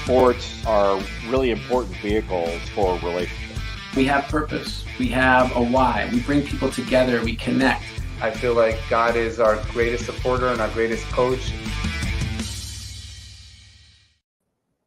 sports are really important vehicles for relationships. We have purpose. We have a why. We bring people together. We connect. I feel like God is our greatest supporter and our greatest coach.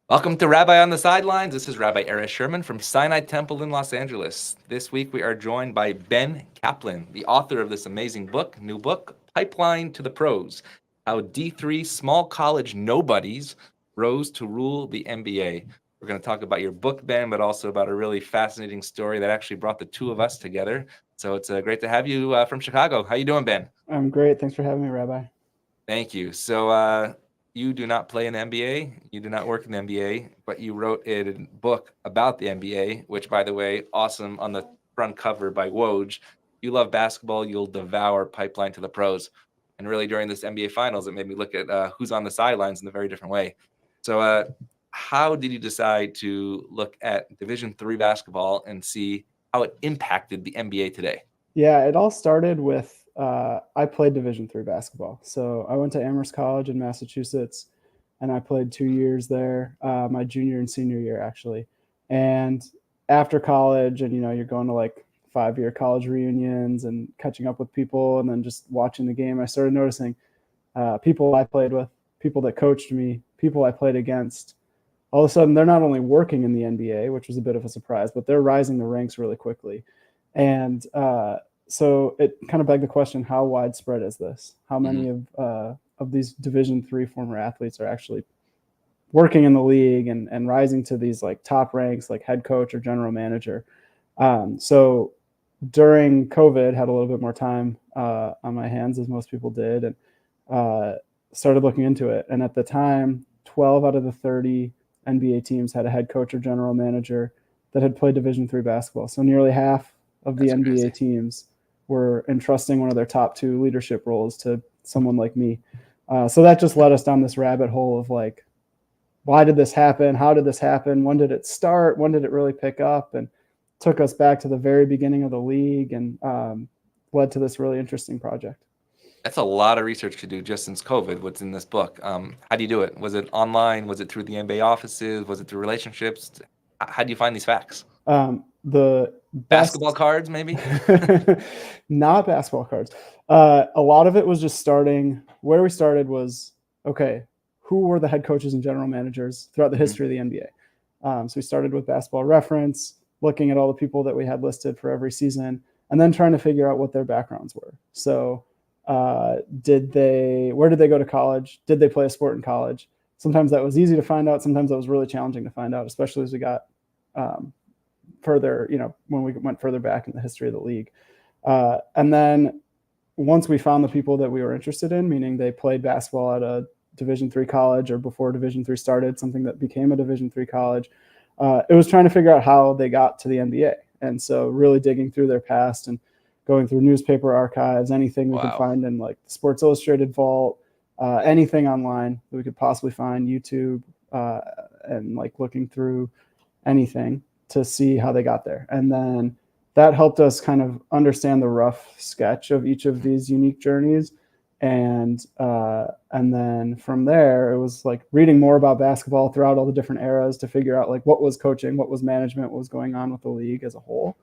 Welcome to Rabbi on the Sidelines. This is Rabbi Sherman from Sinai Temple in Los Angeles. This week we are joined by Ben Kaplan, the author of this amazing new book, Pipeline to the Pros, How D3 Small College Nobodies Rose to Rule the NBA. We're going to talk about your book, Ben, but also about a really fascinating story that actually brought the two of us together. So it's great to have you from Chicago. How you doing, Ben? I'm great. Thanks for having me, Rabbi. Thank you. So you do not play in the NBA. You do not work in the NBA, but you wrote a book about the NBA, which, by the way, awesome on the front cover by Woj. You love basketball. You'll devour Pipeline to the Pros. And really, during this NBA Finals, it made me look at who's on the sidelines in a very different way. So how did you decide to look at Division III basketball and see how it impacted the NBA today? Yeah, it all started with I played Division III basketball. So I went to Amherst College in Massachusetts, and I played 2 years there, my junior and senior year, actually. And after college, and, you're going to like 5-year college reunions and catching up with people and then just watching the game, I started noticing people I played with, people that coached me, people I played against. All of a sudden, they're not only working in the NBA, which was a bit of a surprise, but they're rising the ranks really quickly. And so it kind of begged the question, how widespread is this? How many of these Division III former athletes are actually working in the league and rising to these like top ranks, like head coach or general manager? So during COVID, had a little bit more time on my hands, as most people did, and started looking into it. And at the time, 12 out of the 30 NBA teams had a head coach or general manager that had played Division III basketball. So nearly half of the NBA teams were entrusting one of their top 2 leadership roles to someone like me. So that just led us down this rabbit hole of like, why did this happen? How did this happen? When did it start? When did it really pick up? And took us back to the very beginning of the league and led to this really interesting project. That's a lot of research to do just since COVID, what's in this book. How do you do it? Was it online? Was it through the NBA offices? Was it through relationships? How do you find these facts? The basketball cards, maybe? Not basketball cards. A lot of it was just starting. Where we started was, okay, who were the head coaches and general managers throughout the history of the NBA? So we started with Basketball Reference, looking at all the people that we had listed for every season, and then trying to figure out what their backgrounds were. So where did they go to college? Did they play a sport in college? Sometimes that was easy to find out. Sometimes that was really challenging to find out, especially as we got further, when we went further back in the history of the league. And then once we found the people that we were interested in, meaning they played basketball at a Division III college or before Division III started, something that became a Division III college, it was trying to figure out how they got to the NBA. And so really digging through their past and going through newspaper archives, anything we could find in like the Sports Illustrated vault, anything online that we could possibly find, YouTube, and like looking through anything to see how they got there. And then that helped us kind of understand the rough sketch of each of these unique journeys. And then from there, it was like reading more about basketball throughout all the different eras to figure out like what was coaching, what was management, what was going on with the league as a whole.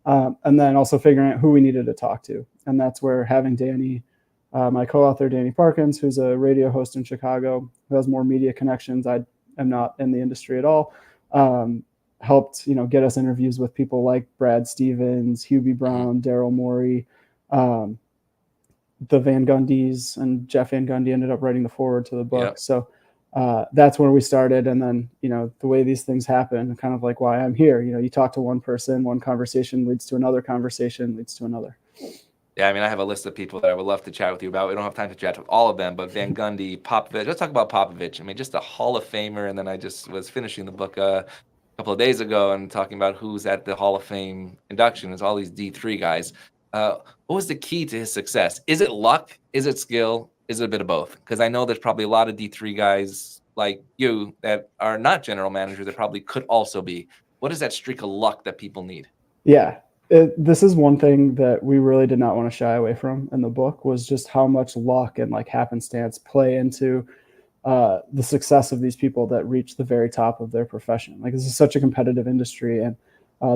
And then also figuring out who we needed to talk to. And that's where having Danny, my co-author, Danny Parkins, who's a radio host in Chicago, who has more media connections. I am not in the industry at all. Helped, get us interviews with people like Brad Stevens, Hubie Brown, Daryl Morey, the Van Gundys, and Jeff Van Gundy ended up writing the foreword to the book. Yep. So that's where we started. And then, the way these things happen, kind of like why I'm here, you talk to one person, one conversation leads to another conversation, leads to another. Yeah, I have a list of people that I would love to chat with you about. We don't have time to chat with all of them, but Van Gundy, Popovich. Let's talk about Popovich. Just a Hall of Famer. And then I just was finishing the book a couple of days ago and talking about who's at the Hall of Fame induction. There's all these D3 guys. What was the key to his success? Is it luck? Is it skill? Is it a bit of both? Because I know there's probably a lot of D3 guys like you that are not general managers that probably could also be. What is that streak of luck that people need? Yeah. This is one thing that we really did not want to shy away from in the book, was just how much luck and like happenstance play into the success of these people that reach the very top of their profession. Like, this is such a competitive industry, and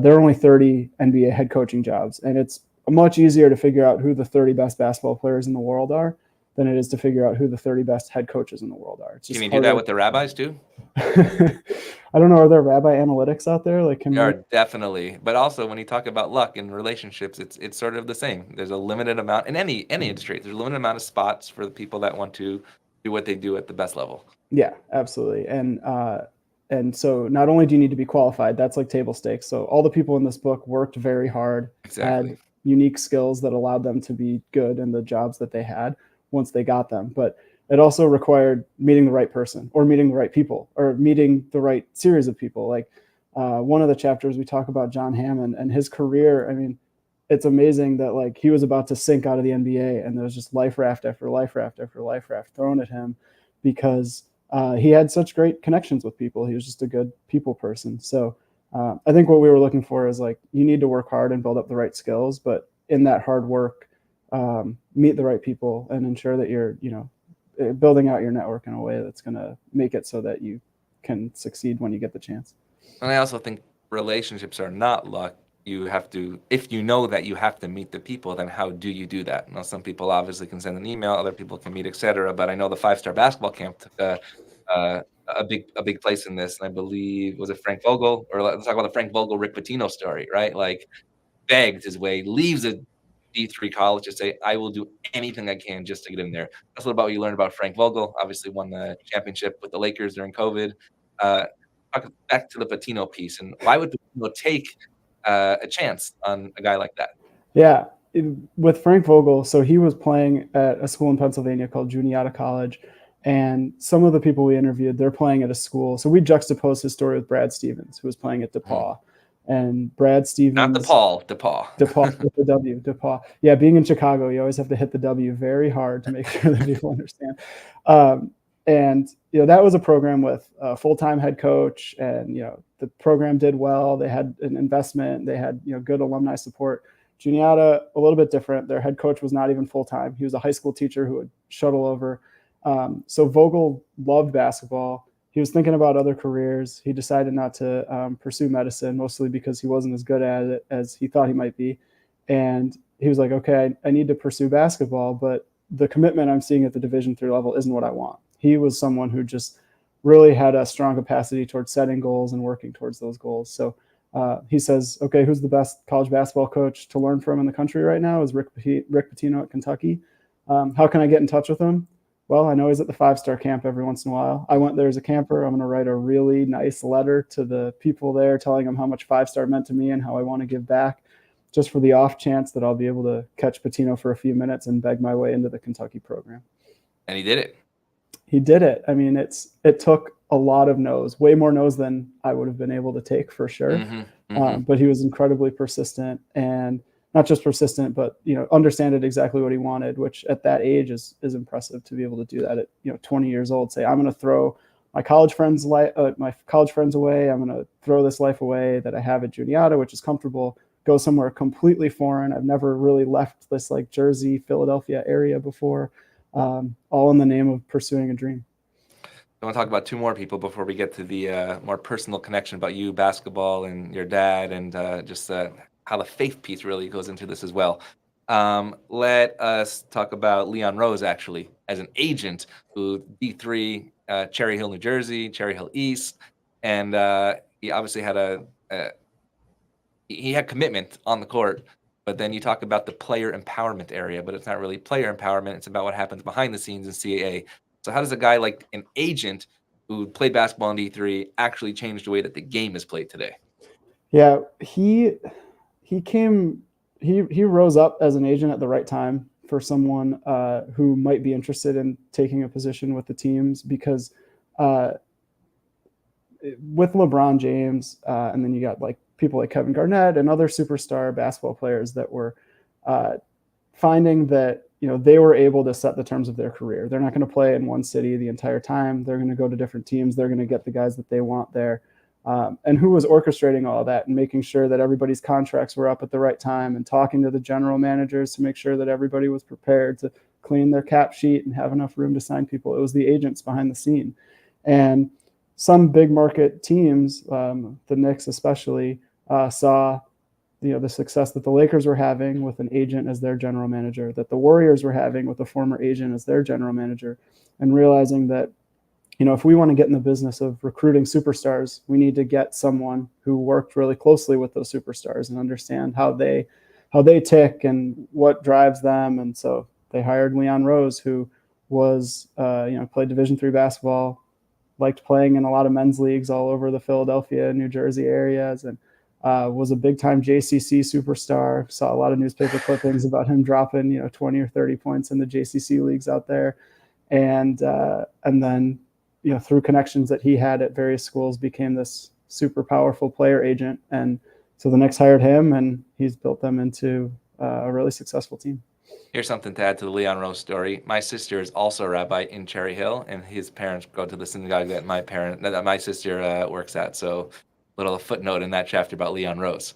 there are only 30 NBA head coaching jobs, and it's much easier to figure out who the 30 best basketball players in the world are than it is to figure out who the 30 best head coaches in the world are. It's just Can you do that with the rabbis too? I don't know. Are there rabbi analytics out there? Like, There are definitely, but also when you talk about luck in relationships, it's sort of the same. There's a limited amount in any industry. There's a limited amount of spots for the people that want to do what they do at the best level. Yeah, absolutely. And so not only do you need to be qualified, that's like table stakes. So all the people in this book worked very hard, Exactly. had unique skills that allowed them to be good in the jobs that they had once they got them. But it also required meeting the right person, or meeting the right people, or meeting the right series of people. Like, one of the chapters we talk about John Hammond and his career. I mean, it's amazing that, like, he was about to sink out of the NBA, and there was just life raft after life raft after life raft thrown at him because he had such great connections with people. He was just a good people person. So I think what we were looking for is, like, you need to work hard and build up the right skills, but in that hard work, meet the right people and ensure that you're, building out your network in a way that's going to make it so that you can succeed when you get the chance. And I also think relationships are not luck. You have to, if you know that you have to meet the people, then how do you do that? Now, some people obviously can send an email, other people can meet, etc. But I know the 5-star basketball camp took a big place in this. And I believe, was it Frank Vogel? Or let's talk about the Frank Vogel, Rick Pitino story, right? Like, begged his way, leaves a D3 college to say, I will do anything I can just to get in there. That's a little about what you learned about Frank Vogel. Obviously won the championship with the Lakers during COVID. Back to the Pitino piece, and why would Pitino take a chance on a guy like that? Yeah, with Frank Vogel, so he was playing at a school in Pennsylvania called Juniata College, and some of the people we interviewed, they're playing at a school. So we juxtaposed his story with Brad Stevens, who was playing at DePaul. And Brad Stevens, not DePaul with the W, DePaul. Yeah, being in Chicago, you always have to hit the W very hard to make sure that people understand. And that was a program with a full-time head coach, and the program did well. They had an investment. They had good alumni support. Juniata, a little bit different. Their head coach was not even full-time. He was a high school teacher who would shuttle over. So Vogel loved basketball. He was thinking about other careers. He decided not to pursue medicine, mostly because he wasn't as good at it as he thought he might be. And he was like, okay, I need to pursue basketball, but the commitment I'm seeing at the Division III level isn't what I want. He was someone who just really had a strong capacity towards setting goals and working towards those goals. So he says, okay, who's the best college basketball coach to learn from in the country right now is Rick Pitino at Kentucky. How can I get in touch with him? Well, I know he's at the 5-star camp every once in a while. I went there as a camper. I'm going to write a really nice letter to the people there telling them how much 5-star meant to me and how I want to give back, just for the off chance that I'll be able to catch Pitino for a few minutes and beg my way into the Kentucky program. And he did it. He did it. I mean, it took a lot of no's, way more no's than I would have been able to take for sure. But he was incredibly persistent, and not just persistent, but understood exactly what he wanted, which at that age is impressive to be able to do that at 20 years old. Say, I'm going to throw my college friends away. I'm going to throw this life away that I have at Juniata, which is comfortable. Go somewhere completely foreign. I've never really left this like Jersey, Philadelphia area before. All in the name of pursuing a dream. I want to talk about two more people before we get to the more personal connection about you, basketball, and your dad, and just how the faith piece really goes into this as well. Let us talk about Leon Rose, actually, as an agent who D3, Cherry Hill, New Jersey, Cherry Hill East, and he obviously had he had commitment on the court. But then you talk about the player empowerment area, but it's not really player empowerment. It's about what happens behind the scenes in CAA. So how does a guy like an agent who played basketball in D3 actually change the way that the game is played today? Yeah, he rose up as an agent at the right time for someone who might be interested in taking a position with the teams, because with LeBron James, and then you got like people like Kevin Garnett and other superstar basketball players that were finding that they were able to set the terms of their career. They're not going to play in one city the entire time. They're going to go to different teams. They're going to get the guys that they want there. And who was orchestrating all that and making sure that everybody's contracts were up at the right time and talking to the general managers to make sure that everybody was prepared to clean their cap sheet and have enough room to sign people. It was the agents behind the scene. And some big market teams, the Knicks especially, saw the success that the Lakers were having with an agent as their general manager, that the Warriors were having with a former agent as their general manager, and realizing that, if we want to get in the business of recruiting superstars, we need to get someone who worked really closely with those superstars and understand how they tick and what drives them. And so they hired Leon Rose, who was, played Division III basketball, liked playing in a lot of men's leagues all over the Philadelphia, New Jersey areas, and was a big-time JCC superstar. Saw a lot of newspaper clippings about him dropping, 20 or 30 points in the JCC leagues out there. And then, through connections that he had at various schools, became this super powerful player agent. And so the Knicks hired him, and he's built them into a really successful team. Here's something to add to the Leon Rose story. My sister is also a rabbi in Cherry Hill, and his parents go to the synagogue that my sister works at. So, little footnote in that chapter about Leon Rose.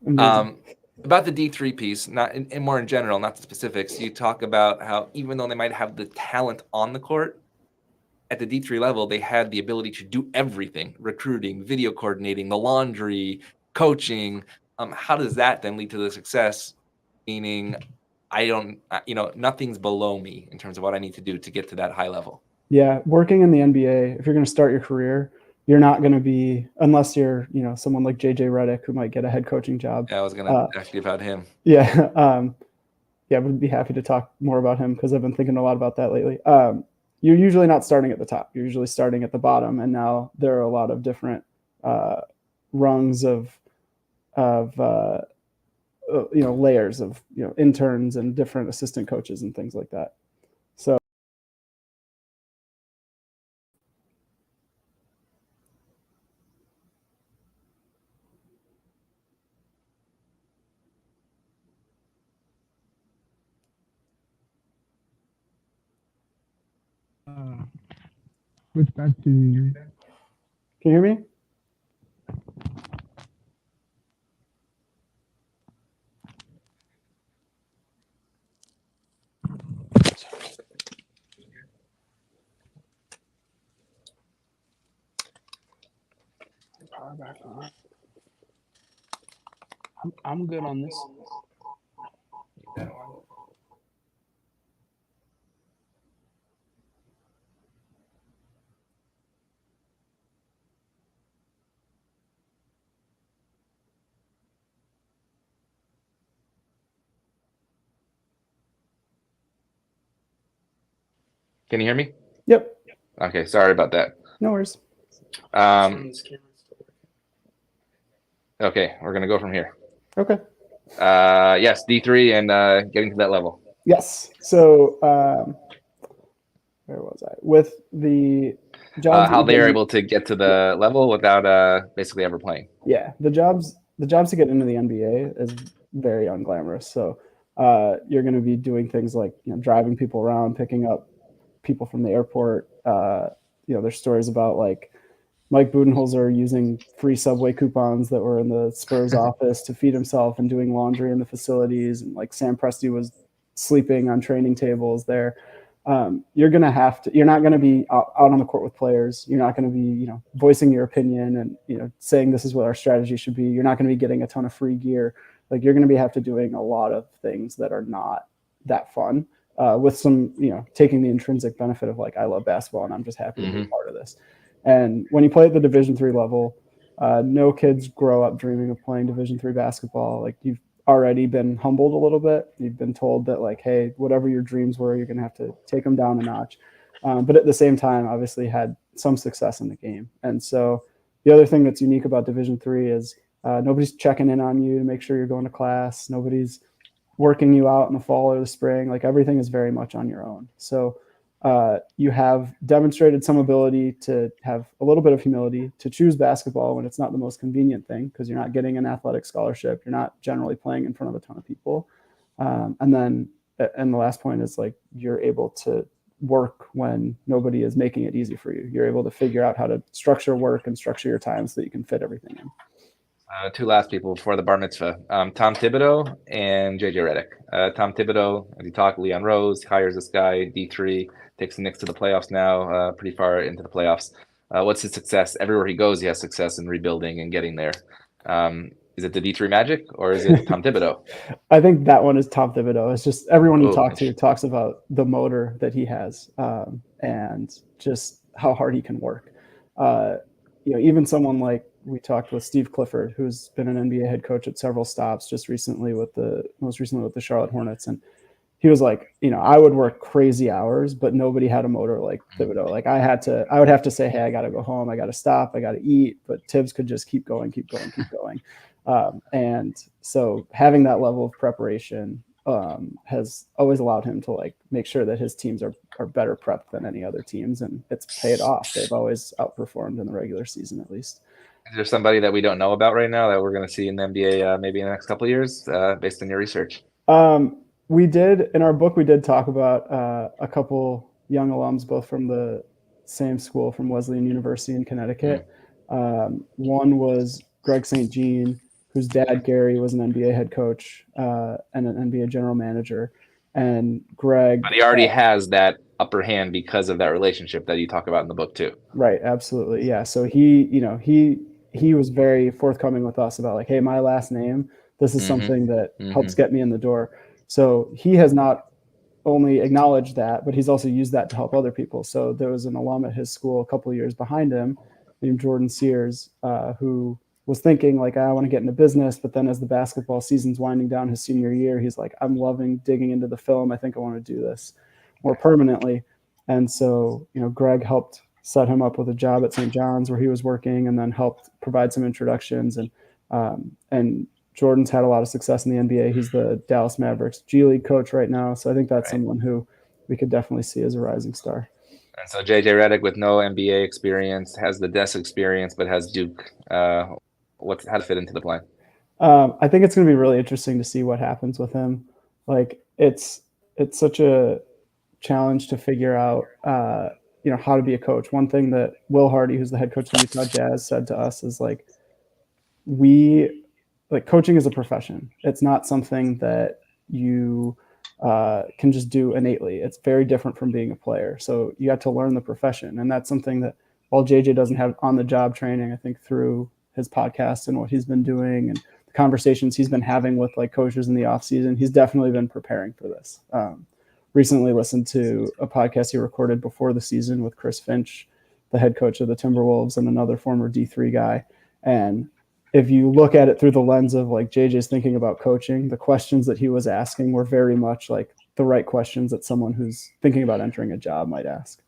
About the D3 piece, not in more in general, not the specifics. You talk about how even though they might have the talent on the court, at the D3 level, they had the ability to do everything: recruiting, video coordinating, the laundry, coaching. How does that then lead to the success? Meaning, nothing's below me in terms of what I need to do to get to that high level. Yeah, working in the NBA, if you're going to start your career, you're not going to be, unless you're, someone like JJ Redick who might get a head coaching job. Yeah, I was going to ask you about him. Yeah, I would be happy to talk more about him because I've been thinking a lot about that lately. You're usually not starting at the top. You're usually starting at the bottom, and now there are a lot of different rungs of layers of interns and different assistant coaches and things like that. So switch back to. Can you hear me? Power back on. I'm good on this. Can you hear me? Yep. Okay, sorry about that. No worries. Okay, we're gonna go from here. Okay. Yes, D3 and getting to that level. Yes. So where was I? With the jobs how they're able to get to the level without basically ever playing. Yeah, the jobs to get into the NBA is very unglamorous. So you're going to be doing things like driving people around, picking up people from the airport. There's stories about like Mike Budenholzer using free subway coupons that were in the Spurs office to feed himself and doing laundry in the facilities. And like Sam Presti was sleeping on training tables there. You're not going to be out on the court with players. You're not going to be, voicing your opinion and, saying this is what our strategy should be. You're not going to be getting a ton of free gear. Like you're going to have to doing a lot of things that are not that fun, with some, taking the intrinsic benefit of like, I love basketball and I'm just happy to be part of this. And when you play at the Division III level, no kids grow up dreaming of playing Division III basketball. Like you've already been humbled a little bit. You've been told that like, hey, whatever your dreams were, you're going to have to take them down a notch. But at the same time, obviously had some success in the game. And so the other thing that's unique about Division III is nobody's checking in on you to make sure you're going to class. Nobody's working you out in the fall or the spring. Like everything is very much on your own. So you have demonstrated some ability to have a little bit of humility, to choose basketball when it's not the most convenient thing, because you're not getting an athletic scholarship. You're not generally playing in front of a ton of people. And the last point is like, you're able to work when nobody is making it easy for you. You're able to figure out how to structure work and structure your time so that you can fit everything in. Two last people before the bar mitzvah. Tom Thibodeau and JJ Redick. Tom Thibodeau, as you talk, Leon Rose hires this guy, D3, takes the Knicks to the playoffs now, pretty far into the playoffs. What's his success? Everywhere he goes, he has success in rebuilding and getting there. Is it the D3 Magic or is it Tom Thibodeau? I think that one is Tom Thibodeau. It's just everyone you Oh, talk to talks about the motor that he has and just how hard he can work. Even someone like we talked with Steve Clifford, who's been an NBA head coach at several stops, most recently with the Charlotte Hornets, and he was like, I would work crazy hours, but nobody had a motor like Thibodeau. Like I would have to say, hey, I got to go home, I got to stop, I got to eat, but Tibbs could just keep going. And so having that level of preparation has always allowed him to like make sure that his teams are better prepped than any other teams, and it's paid off. They've always outperformed in the regular season, at least. Is there somebody that we don't know about right now that we're going to see in the NBA maybe in the next couple of years based on your research? We did, in our book, we did talk about a couple young alums, both from the same school, from Wesleyan University in Connecticut. One was Greg St. Jean, whose dad, Gary, was an NBA head coach and an NBA general manager. And Greg... But he already has that upper hand because of that relationship that you talk about in the book too. Right, absolutely. Yeah, so he was very forthcoming with us about like, hey, my last name, this is something that helps get me in the door. So he has not only acknowledged that, but he's also used that to help other people. So there was an alum at his school a couple of years behind him named Jordan Sears, who was thinking like, I want to get into business. But then as the basketball season's winding down his senior year, he's like, I'm loving digging into the film. I think I want to do this more permanently. And so, Greg helped set him up with a job at St. John's where he was working, and then helped provide some introductions. And Jordan's had a lot of success in the NBA. He's the Dallas Mavericks G League coach right now. So I think that's someone who we could definitely see as a rising star. And so JJ Redick, with no NBA experience, has the desk experience, but has Duke. How to fit into the plan? I think it's going to be really interesting to see what happens with him. Like it's such a challenge to figure out, how to be a coach. One thing that Will Hardy, who's the head coach of the Utah Jazz, said to us is like, coaching is a profession. It's not something that you can just do innately. It's very different from being a player. So you have to learn the profession. And that's something that while JJ doesn't have on the job training, I think through his podcast and what he's been doing and the conversations he's been having with like coaches in the off season, he's definitely been preparing for this. Recently listened to a podcast he recorded before the season with Chris Finch, the head coach of the Timberwolves, and another former D3 guy. And if you look at it through the lens of like JJ's thinking about coaching, the questions that he was asking were very much like the right questions that someone who's thinking about entering a job might ask.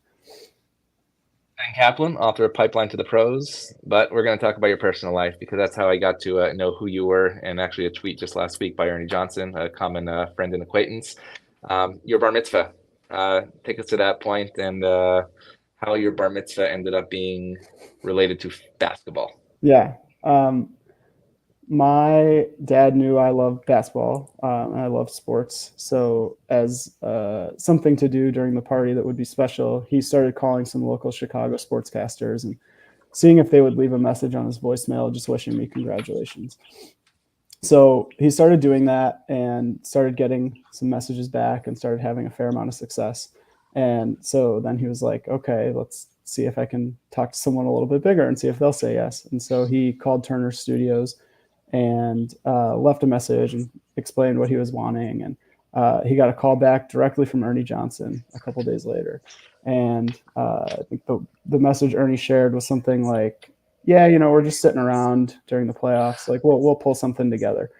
And Kaplan, author of Pipeline to the Pros, but we're going to talk about your personal life because that's how I got to know who you were, and actually a tweet just last week by Ernie Johnson, a common friend and acquaintance. Your bar mitzvah. Take us to that point and how your bar mitzvah ended up being related to basketball. Yeah. My dad knew I loved basketball and I loved sports. So as something to do during the party that would be special, he started calling some local Chicago sportscasters and seeing if they would leave a message on his voicemail, just wishing me congratulations. So he started doing that and started getting some messages back and started having a fair amount of success. And so then he was like, okay, let's see if I can talk to someone a little bit bigger and see if they'll say yes. And so he called Turner Studios and left a message and explained what he was wanting. And he got a call back directly from Ernie Johnson a couple days later. And I think the message Ernie shared was something like, yeah, we're just sitting around during the playoffs. Like we'll pull something together.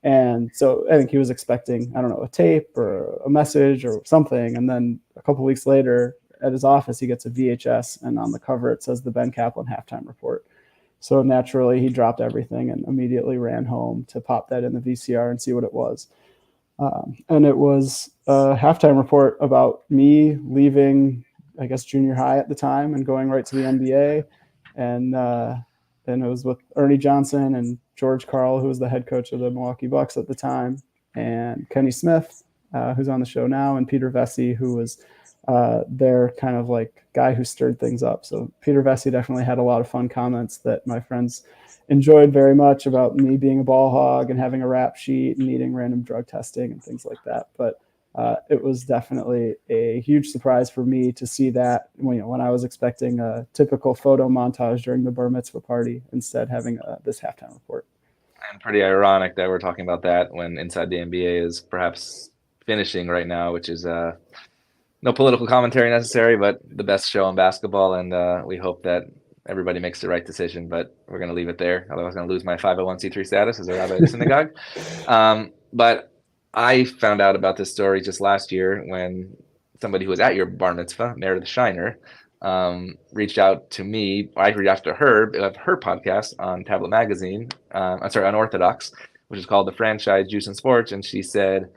And so I think he was expecting, I don't know, a tape or a message or something. And then a couple weeks later at his office, he gets a VHS, and on the cover it says the Ben Kaplan halftime report. So naturally he dropped everything and immediately ran home to pop that in the VCR and see what it was. And it was a halftime report about me leaving, I guess, junior high at the time and going right to the NBA. And then it was with Ernie Johnson and George Karl, who was the head coach of the Milwaukee Bucks at the time, and Kenny Smith, who's on the show now, and Peter Vesey, who was their kind of like guy who stirred things up. So Peter Vesey definitely had a lot of fun comments that my friends enjoyed very much about me being a ball hog and having a rap sheet and needing random drug testing and things like that. But it was definitely a huge surprise for me to see that when I was expecting a typical photo montage during the bar mitzvah party, instead having this halftime report. And pretty ironic that we're talking about that when Inside the NBA is perhaps finishing right now, which is no political commentary necessary, but the best show in basketball. And we hope that everybody makes the right decision, but we're going to leave it there. Otherwise, I was going to lose my 501c3 status as a rabbi of the synagogue. But I found out about this story just last year when somebody who was at your bar mitzvah, Meredith Shiner, reached out to me. I reached out to her of her podcast on Tablet Magazine, on Orthodox, which is called The Franchise Juice and Sports. And she said,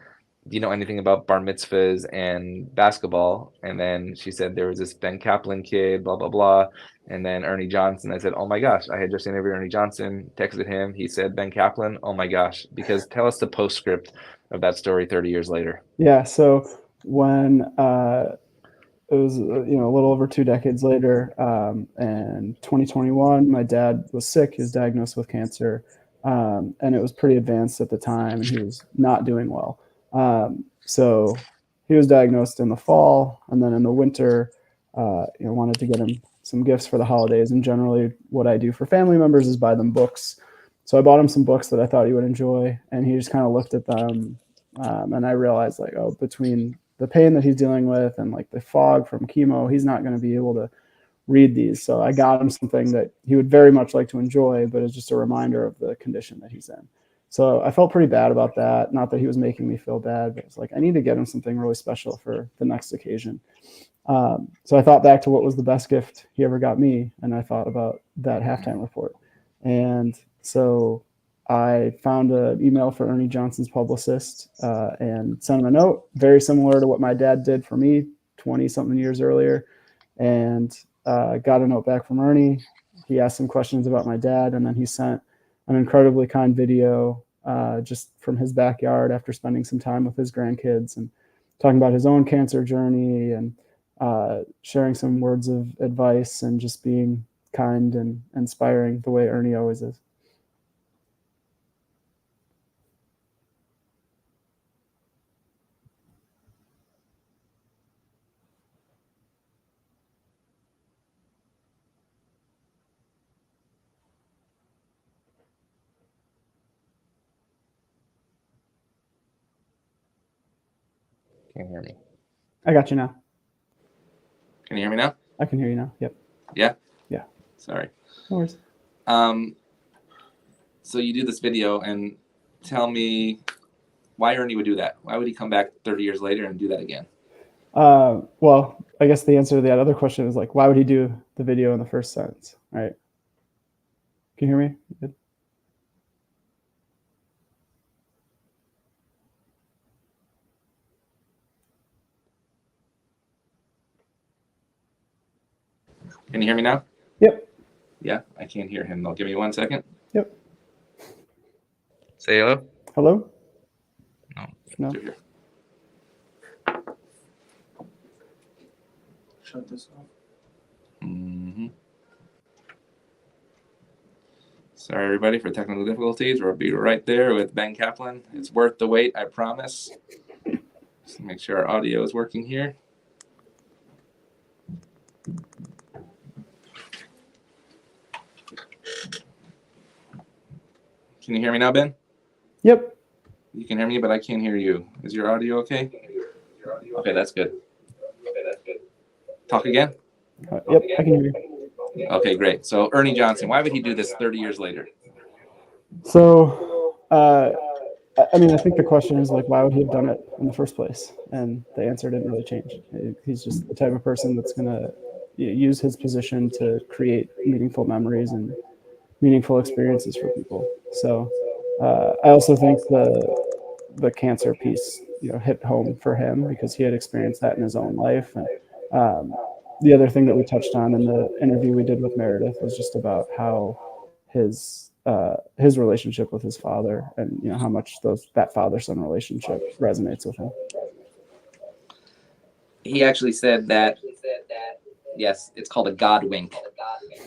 do you know anything about bar mitzvahs and basketball? And then she said there was this Ben Kaplan kid, blah, blah, blah. And then Ernie Johnson. I said, oh my gosh, I had just interviewed Ernie Johnson, texted him. He said, Ben Kaplan, oh my gosh. Because tell us the postscript of that story 30 years later. Yeah, so when it was a little over 2 decades later, and 2021, my dad was sick. He was diagnosed with cancer, and it was pretty advanced at the time, and he was not doing well. So he was diagnosed in the fall, and then in the winter, wanted to get him some gifts for the holidays. And generally what I do for family members is buy them books. So I bought him some books that I thought he would enjoy, and he just kind of looked at them. And I realized between the pain that he's dealing with and like the fog from chemo, he's not going to be able to read these. So I got him something that he would very much like to enjoy, but it's just a reminder of the condition that he's in. So I felt pretty bad about that. Not that he was making me feel bad, but it's like, I need to get him something really special for the next occasion. So I thought back to what was the best gift he ever got me. And I thought about that halftime report. And so I found an email for Ernie Johnson's publicist and sent him a note, very similar to what my dad did for me 20-something years earlier, and got a note back from Ernie. He asked some questions about my dad, and then he sent an incredibly kind video just from his backyard after spending some time with his grandkids and talking about his own cancer journey and sharing some words of advice and just being kind and inspiring the way Ernie always is. Can't hear me. I got you now. Can you hear me now? I can hear you now. Yep. Yeah? Yeah. Sorry. No worries. So you do this video and tell me why Ernie would do that. Why would he come back 30 years later and do that again? Well, I guess the answer to that other question is why would he do the video in the first sentence, right? Can you hear me? Good. Can you hear me now? Yep. Yeah, I can't hear him though. Give me 1 second. Yep. Say hello. Hello? No. No. Here. Shut this off. Mm-hmm. Sorry, everybody, for technical difficulties. We'll be right there with Ben Kaplan. It's worth the wait, I promise. Just make sure our audio is working here. Can you hear me now, Ben? Yep. You can hear me, but I can't hear you. Is your audio okay? Okay, that's good. Talk again? Yep, I can hear you. Okay, great. So Ernie Johnson, why would he do this 30 years later? So, I think the question is why would he have done it in the first place? And the answer didn't really change. He's just the type of person that's going to use his position to create meaningful memories and meaningful experiences for people. So I also think the cancer piece, hit home for him because he had experienced that in his own life. And the other thing that we touched on in the interview we did with Meredith was just about how his relationship with his father and how much that father-son relationship resonates with him. he actually said that, yes, it's called a God wink.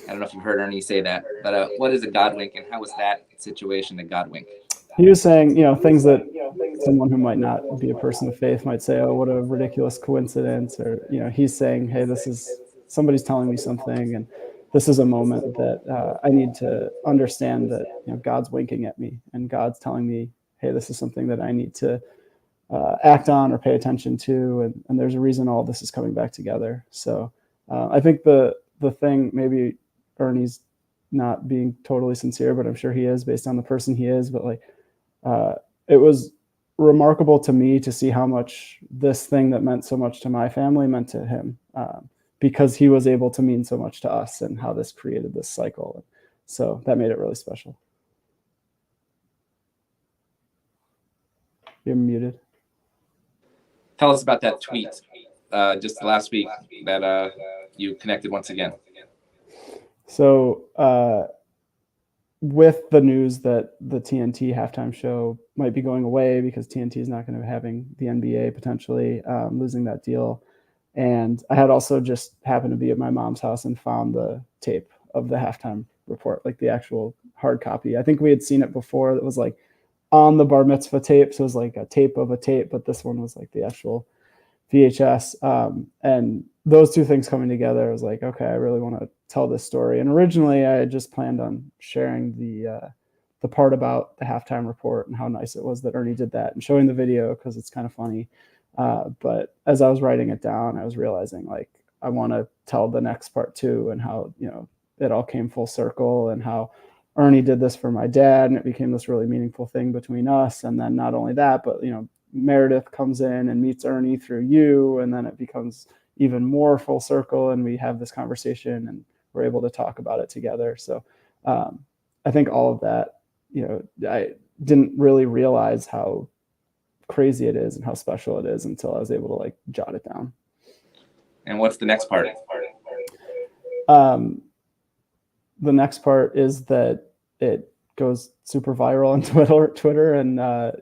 I don't know if you've heard Ernie say that, but what is a God wink, and how was that situation a God wink? He was saying, things that someone who might not be a person of faith might say, oh, what a ridiculous coincidence. Or, he's saying, hey, somebody's telling me something. And this is a moment that I need to understand that, God's winking at me and God's telling me, hey, this is something that I need to act on or pay attention to. And there's a reason all this is coming back together. So I think the thing, maybe Ernie's not being totally sincere, but I'm sure he is based on the person he is. But it was remarkable to me to see how much this thing that meant so much to my family meant to him, because he was able to mean so much to us, and how this created this cycle. So that made it really special. You're muted. Tell us about that tweet just last week that you connected once again. So with the news that the TNT halftime show might be going away because TNT is not going to be having the NBA potentially losing that deal. And I had also just happened to be at my mom's house and found the tape of the halftime report, like the actual hard copy. I think we had seen it before. That was like on the bar mitzvah tape. So it was like a tape of a tape, but this one was like the actual VHS. And those two things coming together, I was like, okay, I really want to tell this story. And originally I had just planned on sharing the part about the halftime report and how nice it was that Ernie did that, and showing the video because it's kind of funny. But as I was writing it down, I was realizing like I want to tell the next part too, and how, it all came full circle, and how Ernie did this for my dad, and it became this really meaningful thing between us. And then not only that, but Meredith comes in and meets Ernie through you, and then it becomes even more full circle, and we have this conversation and we're able to talk about it together. So I think all of that, I didn't really realize how crazy it is and how special it is until I was able to like jot it down. And what's the next part? The next part is that it goes super viral on Twitter, and I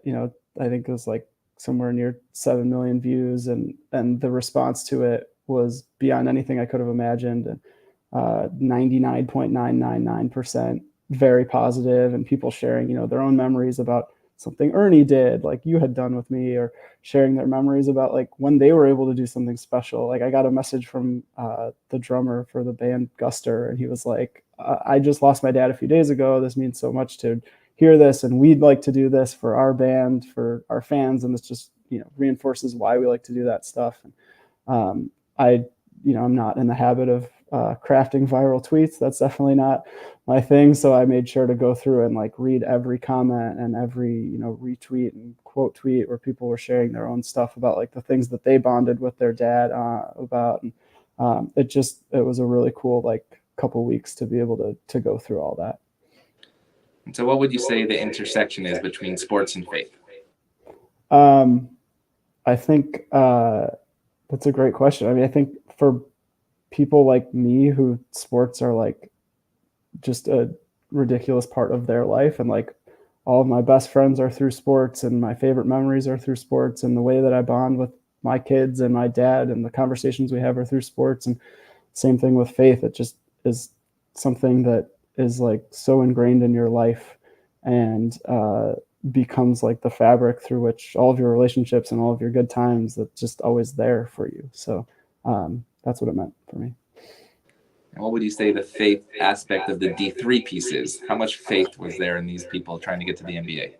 think it was like somewhere near 7 million views, and the response to it was beyond anything I could have imagined. And 99.999% very positive, and people sharing, their own memories about something Ernie did, like you had done with me, or sharing their memories about like when they were able to do something special. Like I got a message from the drummer for the band Guster, and he was like, I just lost my dad a few days ago. This means so much to hear this, and we'd like to do this for our band, for our fans, and this just reinforces why we like to do that stuff. And I'm not in the habit of crafting viral tweets. That's definitely not my thing. So I made sure to go through and like read every comment and every retweet and quote tweet where people were sharing their own stuff about like the things that they bonded with their dad about. And it was a really cool like couple weeks to be able to go through all that. And so what would you say the intersection is between sports and faith? I think that's a great question. I mean, I think for people like me who sports are like just a ridiculous part of their life, and like all of my best friends are through sports, and my favorite memories are through sports, and the way that I bond with my kids and my dad and the conversations we have are through sports. And same thing with faith. It just is something that is like so ingrained in your life, and becomes like the fabric through which all of your relationships and all of your good times, that's just always there for you. So that's what it meant for me. And what would you say the faith aspect of the D3 piece is? How much faith was there in these people trying to get to the NBA?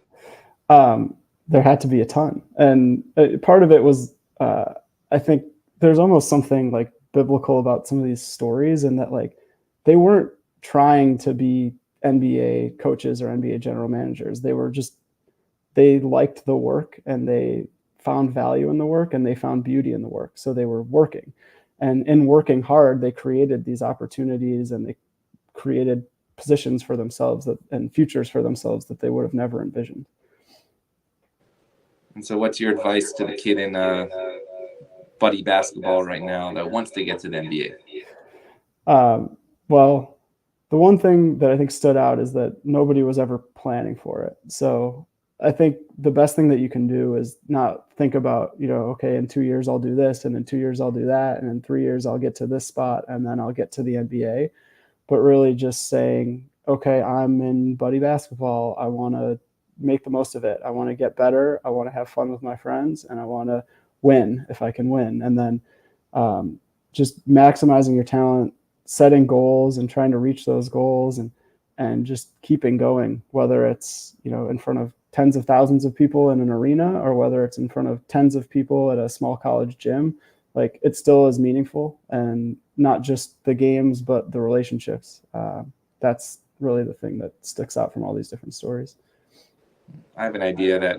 There had to be a ton. And part of it was, I think there's almost something like biblical about some of these stories, and that like they weren't trying to be NBA coaches or NBA general managers. They liked the work, and they found value in the work, and they found beauty in the work. So they were working, and in working hard, they created these opportunities, and they created positions for themselves and futures for themselves that they would have never envisioned. And so what's your advice to the kid in buddy basketball right now that wants to get to the NBA? Well, the one thing that I think stood out is that nobody was ever planning for it. So I think the best thing that you can do is not think about, okay, in 2 years I'll do this, and in 2 years I'll do that, and in 3 years I'll get to this spot, and then I'll get to the NBA. But really just saying, okay, I'm in buddy basketball. I want to make the most of it. I want to get better. I want to have fun with my friends, and I want to win if I can win. And then just maximizing your talent, setting goals and trying to reach those goals, and just keeping going, whether it's, in front of tens of thousands of people in an arena, or whether it's in front of tens of people at a small college gym. Like, it still is meaningful, and not just the games, but the relationships. That's really the thing that sticks out from all these different stories. I have an idea that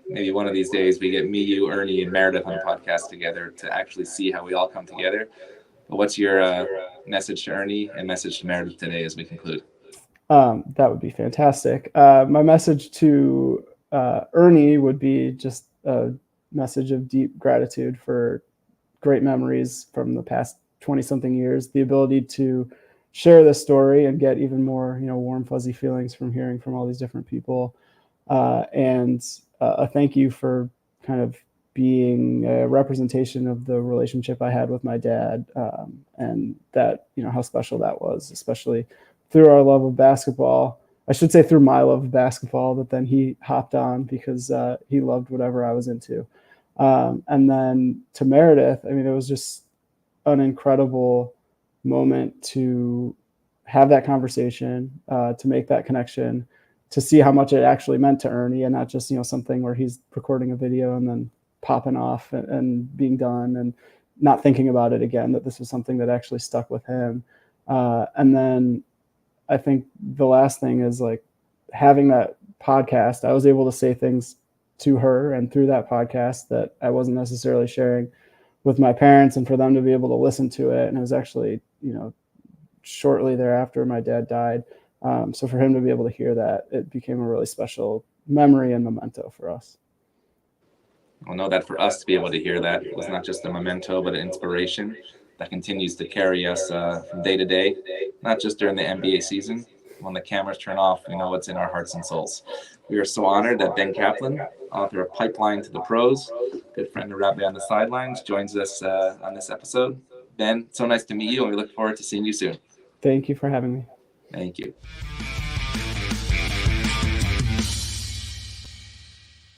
maybe one of these days we get me, you, Ernie, and Meredith on a podcast together to actually see how we all come together. But what's your message to Ernie and message to Meredith today as we conclude? That would be fantastic. My message to Ernie would be just a message of deep gratitude for great memories from the past 20-something years, the ability to share this story and get even more, warm, fuzzy feelings from hearing from all these different people. And a thank you for kind of being a representation of the relationship I had with my dad, and that, how special that was, especially through our love of basketball. I should say through my love of basketball, but then he hopped on because he loved whatever I was into. And then to Meredith, I mean, it was just an incredible moment to have that conversation, to make that connection, to see how much it actually meant to Ernie, and not just, something where he's recording a video and then popping off and being done and not thinking about it again, that this was something that actually stuck with him. And then I think the last thing is, like, having that podcast, I was able to say things to her and through that podcast that I wasn't necessarily sharing with my parents, and for them to be able to listen to it. And it was actually, shortly thereafter my dad died. So for him to be able to hear that, it became a really special memory and memento for us. Well, know that for us to be able to hear that, it was not just a memento, but an inspiration that continues to carry us from day to day, not just during the NBA season. When the cameras turn off, we know what's in our hearts and souls. We are so honored that Ben Kaplan, author of Pipeline to the Pros, good friend of Rabbi on the Sidelines, joins us on this episode. Ben, so nice to meet you, and we look forward to seeing you soon. Thank you for having me. Thank you.